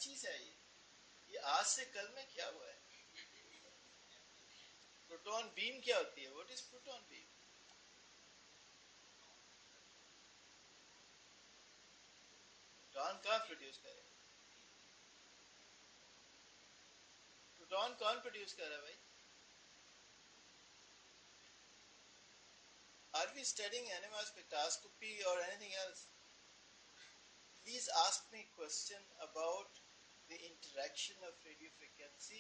चीज है ये आज से कल में क्या हुआ है? प्रोटॉन बीम क्या होती है? What is proton beam? Proton कहाँ प्रोड्यूस करे? प्रोटॉन कौन प्रोड्यूस कर रहा है भाई? Are we studying NMR spectroscopy or anything else? Please ask me a question about the interaction of radio frequency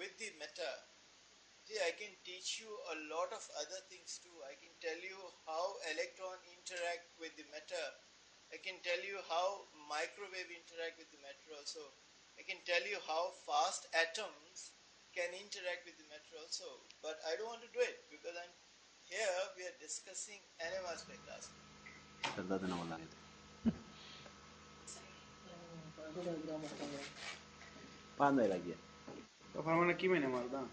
with the matter. See, I can teach you a lot of other things too. I can tell you how electron interact with the matter. I can tell you how microwave interact with the matter also. I can tell you how fast atoms can interact with the matter also. But I don't want to do it because here we are discussing NMR spectroscopy. Quando era chi? Lo fanno una chimene, guarda.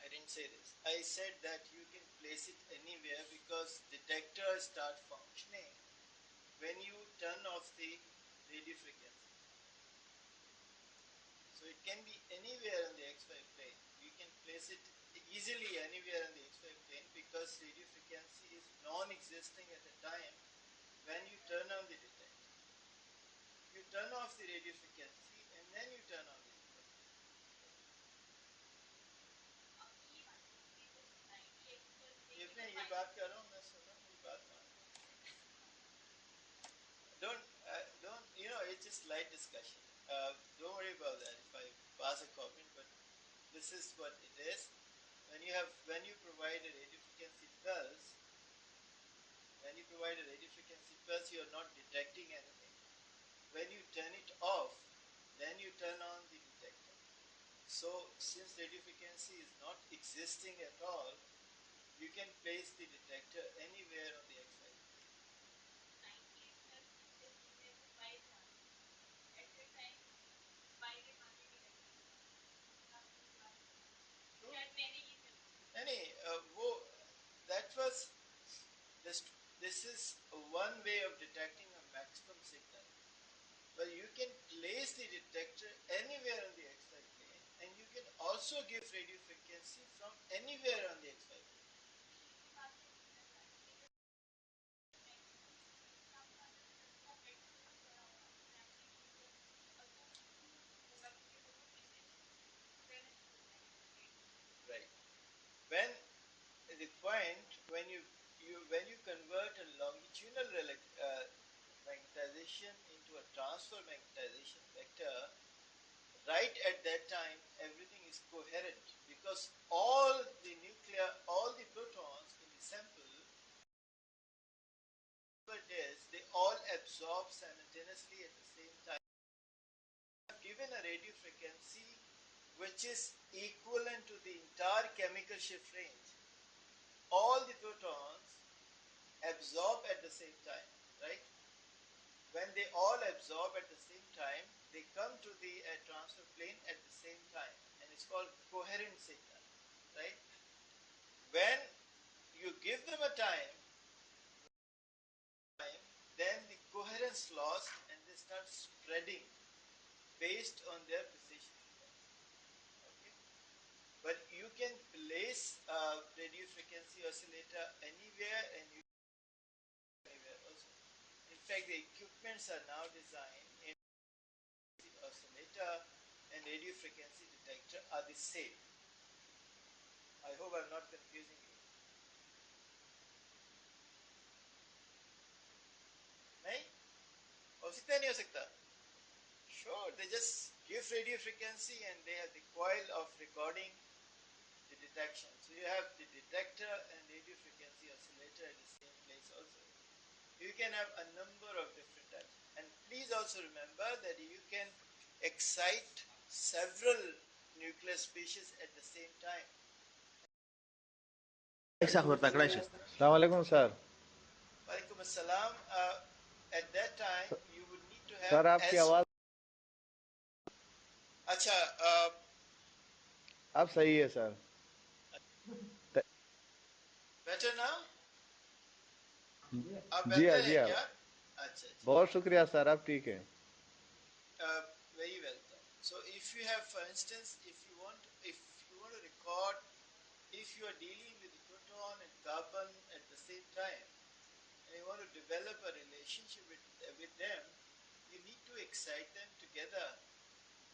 I didn't say this. I said that you can place it anywhere because detectors start functioning when you turn off the radio frequency. So it can be anywhere on the XY plane. You can place it easily anywhere on the XY plane because radio frequency is non-existing at the time when you turn on the detector. You turn off the radio frequency and then you turn on the detector. मैं ये बात कर रहा हूँ, मैं सुन रहा हूँ, मेरी बात मान लो. Don't, it's just light discussion. Don't worry about that if I pass a comment, but this is what it is. When you provide a radio frequency pulse, you are not detecting anything. When you turn it off, then you turn on the detector. So since radio frequency is not existing at all, you can place the detector anywhere on the XY plane. That was this is one way of detecting a maximum signal. But you can place the detector anywhere on the XY plane, and you can also give radio frequency from anywhere on the XY plane. Right. When the point when you convert a longitudinal magnetization into a transfer magnetization vector, right at that time everything is coherent because all the protons in the sample, they all absorb simultaneously at the same time. Given a radio frequency which is equivalent to the entire chemical shift range, all the protons absorb at the same time, right? When they all absorb at the same time, they come to the transfer plane at the same time, and it's called coherent signal, right? When you give them a time, then the coherence loss, and they start spreading based on their position. Okay, but you can place a radio frequency oscillator anywhere, and you anywhere also. In fact, the equipments are now designed in the oscillator and radio frequency detector are the same. I hope I'm not confusing you. नहीं? औसिता नहीं हो सकता? Sure, they just give radio frequency and they have the coil of recording the detection. So you have the detector and radio frequency oscillator at the same place also. You can have a number of different types. And please also remember that you can excite several nuclear species at the same time. Assalamualaikum, sir. Walaikum assalam. At that time, you would need to have. Sir, आपकी आवाज अच्छा, अब सही है sir. better now? आप जी हाँ बेहतर जी हैं हाँ। क्या? अच्छा अच्छा। बहुत शुक्रिया सर, आप ठीक है। Very welcome. So if you have, for instance, if you want to record, if you are dealing with the proton and carbon at the same time, and you want to develop a relationship with them, you need to excite them together.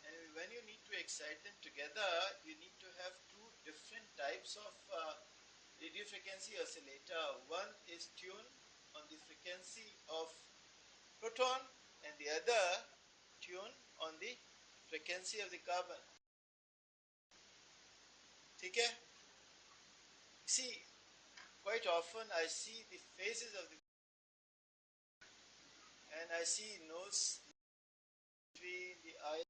And when you need to excite them together, you need to have two different types of radio frequency oscillator. One is tuned on the frequency of proton, and the other tuned on the frequency of the carbon. ठीक है? See, quite often I see the phases of the, and I see nose between the eye.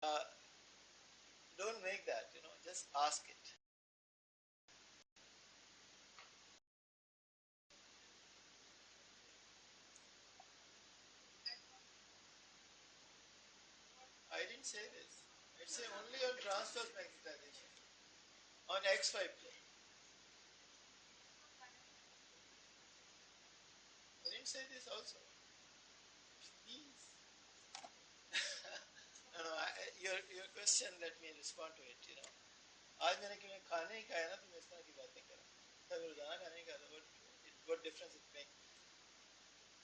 Uh, don't make that, just ask it. I didn't say this. It's only on transverse magnetization, on X5 plane. I didn't say this also. Please. No, your question, let me respond to it. आज मैंने क्यों खाने ही खाया ना, तो मैं इस तरह की बातें करूँ? तब रोजाना खाने ही खाता, what difference it makes?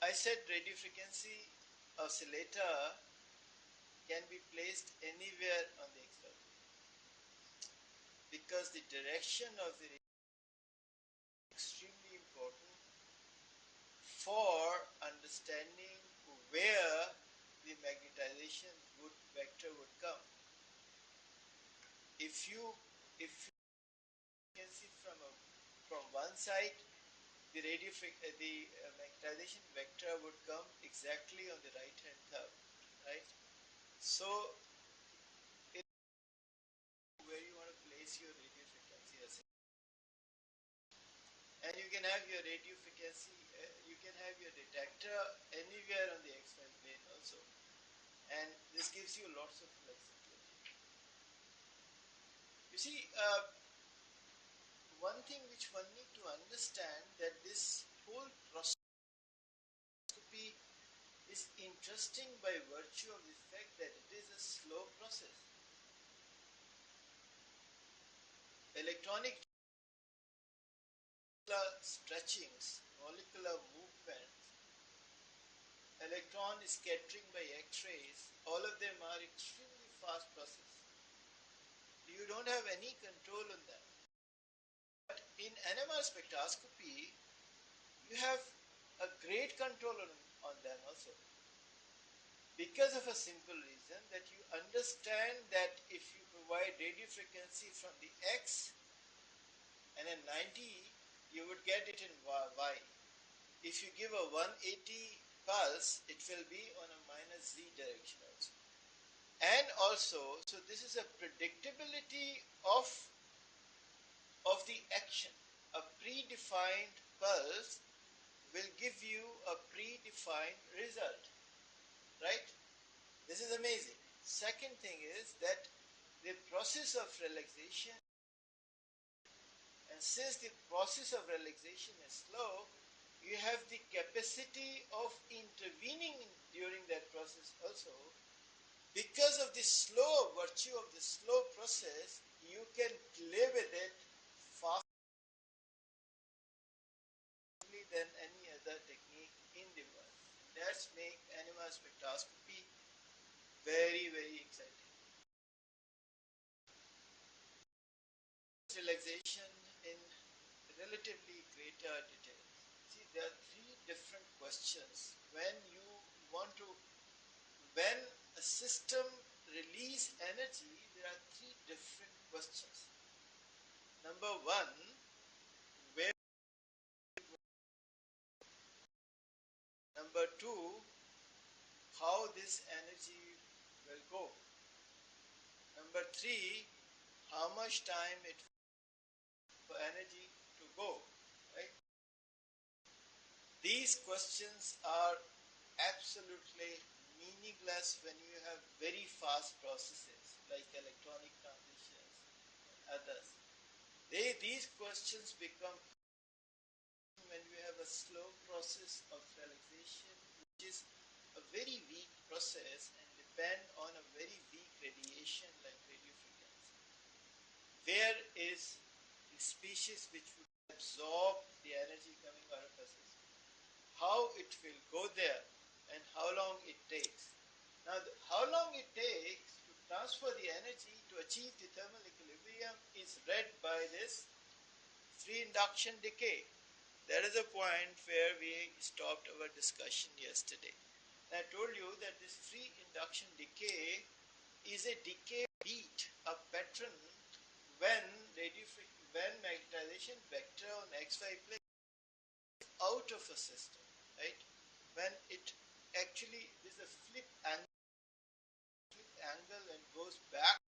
I said radio frequency oscillator can be placed anywhere on the X-ray because the direction of the radio is extremely important for understanding where the magnetization vector would come. If you can see from one side, the magnetization vector would come exactly on the right hand curve, right? So where you want to place your radio frequency oscillator, and you can have your radio frequency, you can have your detector anywhere on the X-Y plane also, and this gives you lots of flexibility. You see, one thing which one need to understand, that this whole process is interesting by virtue of the fact that it is a slow process. Electronic stretchings, molecular movements, electron scattering by X-rays, all of them are extremely fast process. You don't have any control on them. But in NMR spectroscopy, you have a great control on them also. Because of a simple reason, that you understand that if you provide radio frequency from the X and a 90, you would get it in Y. If you give a 180 pulse, it will be on a minus Z direction also. And also, so this is a predictability of the action. A predefined pulse will give you a predefined result, right? This is amazing. Second thing is that the process of relaxation, and since the process of relaxation is slow, you have the capacity of intervening during that process also. Because of the slow virtue of the slow process, you can play with it faster than any other technique in the world. That's make NMR spectroscopy very, very exciting. Relaxation in relatively greater detail. See, there are three different questions. When a system release energy, there are three different questions. Number one, where? Number two, how this energy will go. Number three, how much time it for energy to go, right? These questions are absolutely meaningless when you have very fast processes like electronic transitions and others. These questions become when you have a slow process of relaxation, which is a very weak process and depend on a very weak radiation like radio frequency. Where is the species which would absorb the energy coming out of a system? How it will go there and how long it takes. Now, how long it takes to transfer the energy to achieve the thermal equilibrium is read by this free induction decay. That is the point where we stopped our discussion yesterday. And I told you that this free induction decay is a decay beat, a pattern when when magnetization vector on xy plane is out of a system, right? When it actually is a flip angle and goes back